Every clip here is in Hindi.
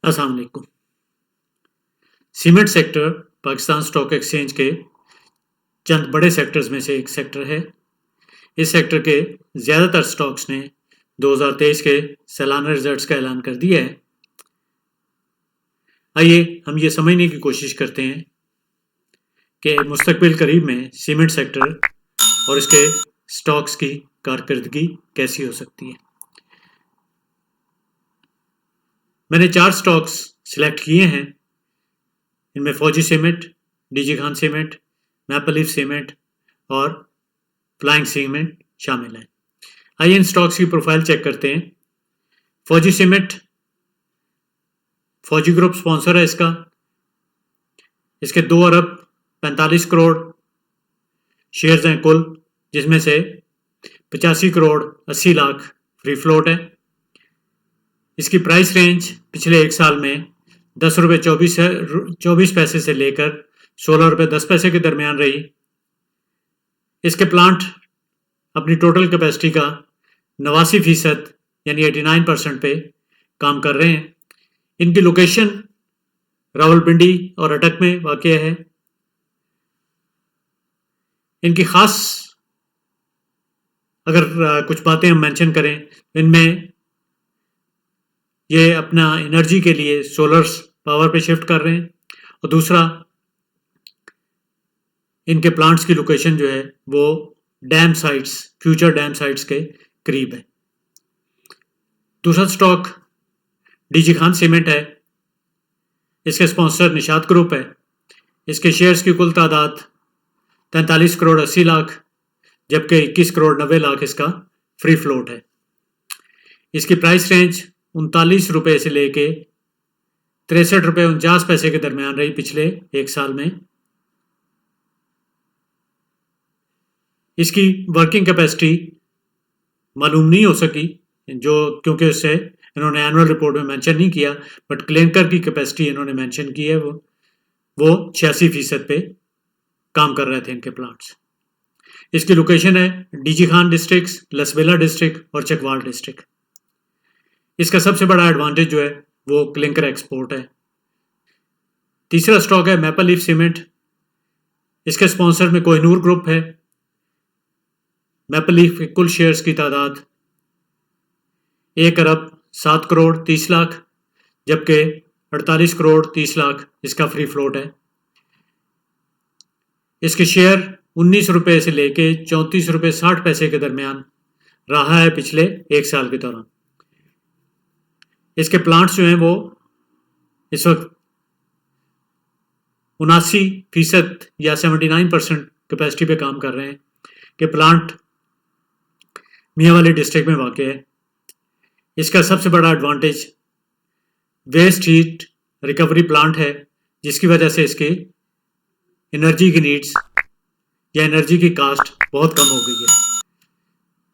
अस्सलाम वालेकुम। Cement sector Pakistan stock exchange के चंद बड़े सेक्टर्स में से एक सेक्टर है। इस सेक्टर के ज़्यादातर स्टॉक्स ने 2023 के सालाना रिजल्ट्स का ऐलान कर दिया है। आइए हम ये समझने की कोशिश करते हैं कि मुस्तकबिल करीब में सीमेंट सेक्टर और इसके स्टॉक्स की कारकर्दगी कैसी हो सकती है। मैंने 4 स्टॉक्स सिलेक्ट किए हैं। इनमें फौजी cement, DG Khan cement, maple leaf cement और फ्लाइंग सीमेंट शामिल है। आइए इन स्टॉक्स की प्रोफाइल चेक करते हैं। फौजी सीमेंट, फौजी ग्रुप स्पॉन्सर है इसका। इसके 2 अरब 45 करोड़ शेयर्स हैं कुल, जिसमें से 85 करोड़ 80 लाख फ्री फ्लोट है। इसकी प्राइस रेंज पिछले एक साल में 10 रुपये 24 पैसे से लेकर 16 रुपये 10 पैसे के दरमियान रही। इसके प्लांट अपनी टोटल कैपेसिटी का 89% यानी 89% पे काम कर रहे हैं। इनकी लोकेशन रावलपिंडी और अटक में वाक़या है। इनकी ख़ास अगर कुछ बातें हम मेंशन करें, इनमें ये अपना एनर्जी के लिए सोलर पावर पे शिफ्ट कर रहे हैं और दूसरा इनके प्लांट्स की लोकेशन जो है वो dam sites, future dam sites के करीब है। दूसरा स्टॉक डीजी खान सीमेंट है। इसके स्पॉन्सर निशात ग्रुप है। इसके शेयर्स की कुल तादाद 43 करोड़ 80 लाख, जबकि 21 करोड़ 90 लाख इसका फ्री फ्लोट है। इसकी प्राइस रेंज 39 रुपये से लेके 63 रुपये 49 पैसे के दरमियान रही पिछले एक साल में। इसकी वर्किंग कैपेसिटी मालूम नहीं हो सकी, क्योंकि उससे इन्होंने एनुअल रिपोर्ट में मेंशन नहीं किया, बट क्लिंकर की कैपेसिटी इन्होंने मेंशन की है। वो 86% पे काम कर रहे थे इनके प्लांट्स। इसकी लोकेशन है DG Khan district, Lasbela district और चकवाल डिस्ट्रिक्ट। इसका सबसे बड़ा एडवांटेज जो है वो क्लिंकर एक्सपोर्ट है। तीसरा स्टॉक है मैपल लीफ सीमेंट। इसके स्पॉन्सर में कोहिनूर ग्रुप है। मैपल लीफ के कुल शेयर्स की तादाद 1 अरब 7 करोड़ 30 लाख, जबकि 48 करोड़ 30 लाख इसका फ्री फ्लोट है। इसके शेयर 19 रुपये से लेके 34 रुपये 60 पैसे के दरमियान रहा है पिछले एक साल के दौरान। इसके प्लांट्स जो हैं वो इस वक्त 79% या 79% कैपेसिटी पे काम कर रहे हैं कि प्लांट मियांवाली डिस्ट्रिक्ट में वाक़ है। इसका सबसे बड़ा advantage waste heat recovery plant है, जिसकी वजह से इसकी एनर्जी की नीड्स या एनर्जी की कास्ट बहुत कम हो गई है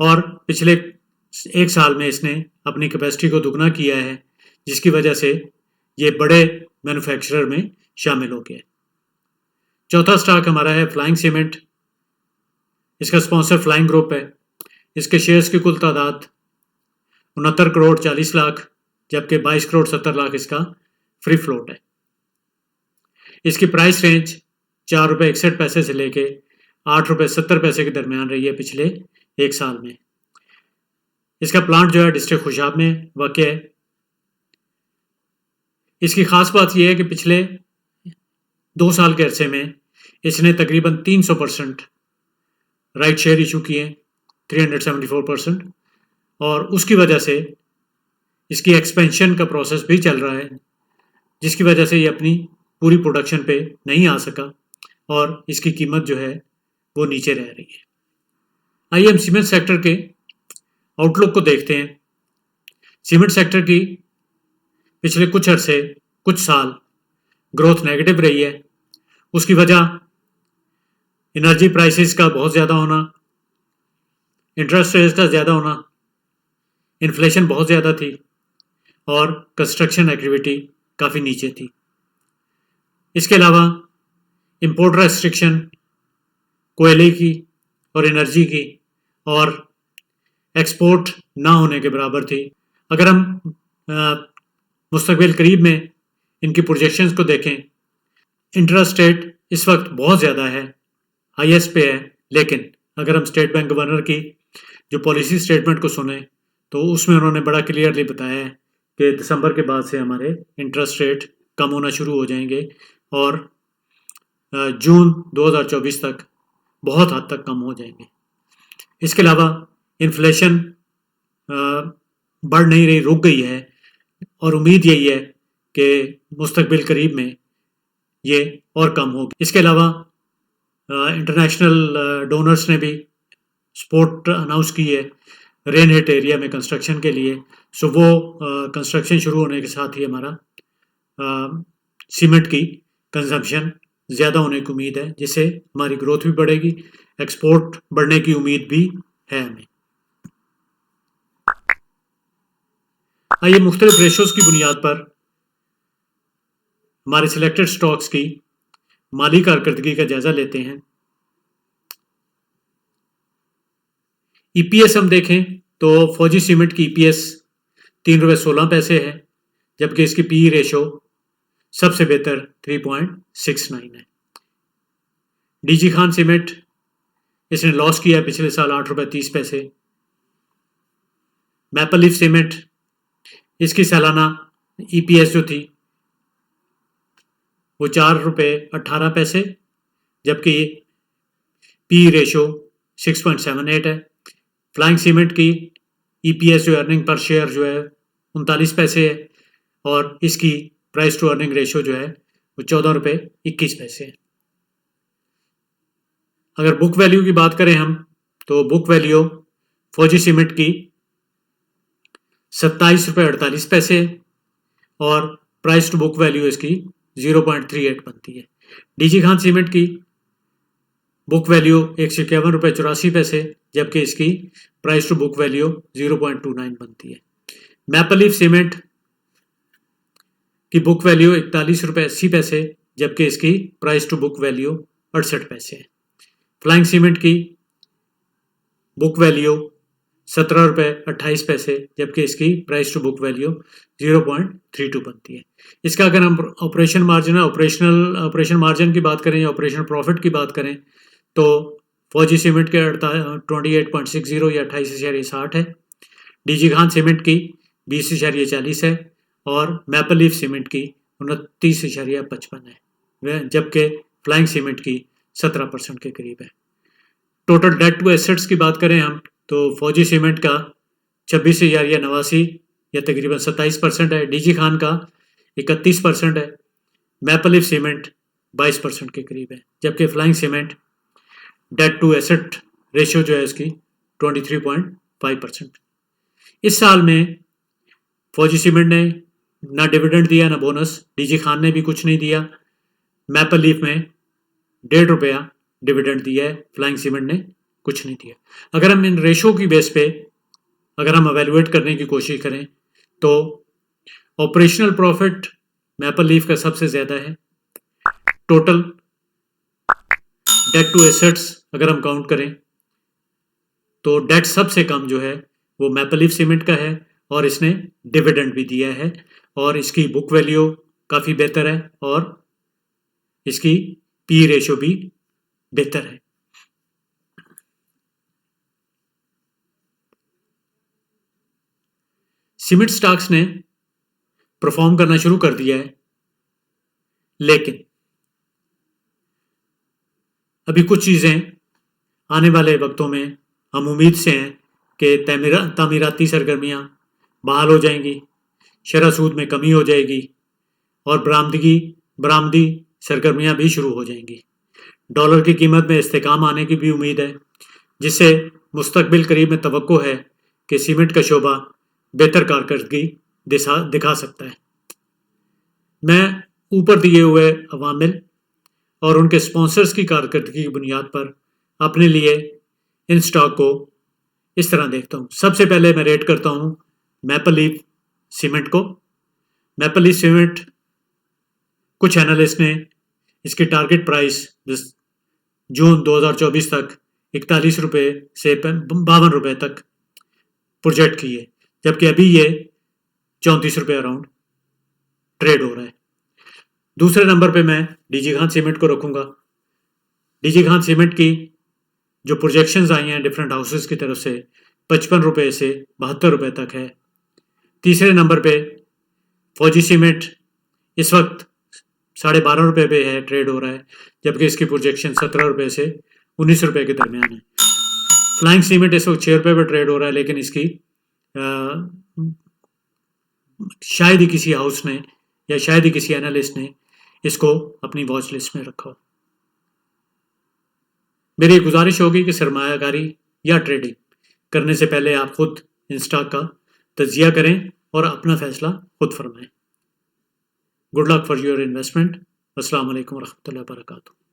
और पिछले एक साल में इसने अपनी कैपेसिटी को दुगना किया है, जिसकी वजह से ये बड़े मैन्युफैक्चरर में शामिल हो गया है। चौथा स्टॉक हमारा है फ्लाइंग सीमेंट। इसका स्पॉन्सर फ्लाइंग ग्रुप है। इसके शेयर्स की कुल तादाद 69 करोड़ 40 लाख, जबकि 22 करोड़ 70 लाख इसका फ्री फ्लोट है। इसकी प्राइस रेंज 4 रुपये 61 पैसे से लेके 8 रुपये 70 पैसे के दरमियान रही है पिछले एक साल में। इसका प्लांट जो है डिस्ट्रिक्ट खुशाब में वाक़ है। इसकी ख़ास बात यह है कि पिछले 2 साल के अरसे में इसने तकरीबन 300% राइट शेयर इशू किए, 374%, और उसकी वजह से इसकी एक्सपेंशन का प्रोसेस भी चल रहा है, जिसकी वजह से ये अपनी पूरी प्रोडक्शन पे नहीं आ सका और इसकी कीमत जो है वो नीचे रह रही है। आइए हम सीमेंट सेक्टर के आउटलुक को देखते हैं। सीमेंट सेक्टर की पिछले कुछ साल ग्रोथ नेगेटिव रही है। उसकी वजह एनर्जी प्राइसेस का बहुत ज़्यादा होना, इंटरेस्ट रेट्स का ज़्यादा होना, इन्फ्लेशन बहुत ज़्यादा थी और कंस्ट्रक्शन एक्टिविटी काफ़ी नीचे थी। इसके अलावा इंपोर्ट रेस्ट्रिक्शन कोयले की और एनर्जी की और एक्सपोर्ट ना होने के बराबर थी। अगर हम मुस्तकबिल करीब में इनकी प्रोजेक्शंस को देखें, इंटरेस्ट रेट इस वक्त बहुत ज़्यादा है, हाईएस्ट पे है, लेकिन अगर हम स्टेट बैंक गवर्नर की जो पॉलिसी स्टेटमेंट को सुने तो उसमें उन्होंने बड़ा क्लियरली बताया है कि दिसंबर के बाद से हमारे इंटरेस्ट रेट कम होना शुरू हो जाएंगे और जून 2024 तक बहुत हद तक कम हो जाएंगे। इसके अलावा इन्फ्लेशन बढ़ नहीं रही, रुक गई है और उम्मीद यही है कि मुस्तकबिल करीब में ये और कम होगी। इसके अलावा इंटरनेशनल डोनर्स ने भी सपोर्ट अनाउंस की है रेन हिट एरिया में कंस्ट्रक्शन के लिए। सो वो कंस्ट्रक्शन शुरू होने के साथ ही हमारा सीमेंट की कंजम्पशन ज़्यादा होने की उम्मीद है, जिससे हमारी ग्रोथ भी बढ़ेगी, एक्सपोर्ट बढ़ने की उम्मीद भी है हमें। आइए मुख्तलिफ रेशोज़ की बुनियाद पर हमारे सिलेक्टेड स्टॉक्स की माली कारकर्दगी का जायज़ा लेते हैं। ईपीएस हम देखें तो फौजी सीमेंट की ईपीएस ₹3.16 है, जबकि इसकी पीई रेशो सबसे बेहतर 3.69 है। डीजी खान सीमेंट, इसने लॉस किया है पिछले साल ₹8.30। मैपल लीफ सीमेंट, इसकी सालाना ईपीएस जो थी वो ₹4.18, जबकि पी रेशो 6.78 है। फ्लाइंग सीमेंट की ईपीएस जो अर्निंग पर शेयर जो है 39 पैसे है और इसकी प्राइस टू अर्निंग रेशो जो है वो ₹14.21 है। अगर बुक वैल्यू की बात करें हम तो बुक वैल्यू फौजी सीमेंट की ₹27.48 है और प्राइस टू बुक वैल्यू इसकी 0.38 बनती है। डीजी खान सीमेंट की बुक वैल्यू ₹151.84, जबकि इसकी प्राइस टू बुक वैल्यू 0.29 बनती है। मैपल लीफ सीमेंट की बुक वैल्यू ₹41.80, जबकि इसकी प्राइस टू बुक वैल्यू 68 पैसे है। फ्लाइंग सीमेंट की बुक वैल्यू ₹17.28, जबकि इसकी प्राइस टू बुक वैल्यू 0.32 बनती है। इसका अगर हम ऑपरेशन मार्जिन ऑपरेशन मार्जिन की बात करें या ऑपरेशनल प्रॉफिट की बात करें तो फौजी सीमेंट के 28.60 या 28.60 है, डीजी खान सीमेंट की 20.40 है और मैपल लीफ सीमेंट की 29.55 है, जबकि फ्लाइंग सीमेंट की 17% के करीब है। टोटल डेट टू एसेट्स की बात करें हम तो फौजी सीमेंट का 26,89 या तकरीबन 27% है, डीजी खान का 31% है, मैपल लीफ सीमेंट 22% के करीब है, जबकि flying cement debt to asset ratio जो है इसकी 23.5%। इस साल में फौजी सीमेंट ने ना डिविडेंड दिया ना बोनस, डीजी खान ने भी कुछ नहीं दिया, मैपल लीफ में ₹1.5 डिविडेंड दिया है, फ्लाइंग सीमेंट ने कुछ नहीं दिया। अगर हम इन रेशो की बेस पे अगर हम एवेलुएट करने की कोशिश करें तो ऑपरेशनल प्रॉफिट मैपल लीफ का सबसे ज़्यादा है। टोटल डेट टू एसेट्स अगर हम काउंट करें तो डेट सबसे कम जो है वो मैपल लीफ सीमेंट का है और इसने डिविडेंड भी दिया है और इसकी बुक वैल्यू काफ़ी बेहतर है और इसकी पी रेशो भी बेहतर है। सीमेंट स्टॉक्स ने परफॉर्म करना शुरू कर दिया है, लेकिन अभी कुछ चीज़ें आने वाले वक्तों में हम उम्मीद से हैं कि तामीराती सरगर्मियाँ बहाल हो जाएंगी, शरह सूद में कमी हो जाएगी और बरामदी सरगर्मियाँ भी शुरू हो जाएंगी। डॉलर की कीमत में इस्तेकाम आने की भी उम्मीद है, जिससे मुस्तकबिल करीब में तवक्को है कि सीमेंट का शोबा बेहतर कारकर्दगी दिखा सकता है। मैं ऊपर दिए हुए अवामिल और उनके स्पॉन्सर्स की कारकर्दगी की बुनियाद पर अपने लिए इन स्टॉक को इस तरह देखता हूँ। सबसे पहले मैं रेट करता हूँ मैपल लीफ सीमेंट को। मैपल लीफ सीमेंट कुछ एनालिस्ट ने इसकी टारगेट प्राइस जून 2024 तक ₹41 से ₹52 तक प्रोजेक्ट की है, जबकि अभी ये ₹34 अराउंड ट्रेड हो रहा है। दूसरे नंबर पे मैं डीजी खान सीमेंट को रखूँगा। डीजी खान सीमेंट की जो प्रोजेक्शंस आई हैं डिफरेंट हाउसेस की तरफ से 55 रुपये से 72 रुपये तक है। तीसरे नंबर पे फौजी सीमेंट इस वक्त 12.5 रुपये पे है, ट्रेड हो रहा है, जबकि इसकी प्रोजेक्शन 17 रुपये से 19 रुपये के दरमियान है। फ्लाइंग सीमेंट इस वक्त 6 रुपये पर ट्रेड हो रहा है, लेकिन इसकी शायद ही किसी हाउस ने या शायद ही किसी एनालिस्ट ने इसको अपनी वॉच लिस्ट में रखा हो। मेरी गुजारिश होगी कि सरमायाकारी या ट्रेडिंग करने से पहले आप खुद इन स्टॉक का तजिया करें और अपना फैसला खुद फरमाएं। Good luck for your investment. अस्सलाम वालेकुम रहमतुल्लाहि व बरकातुहू।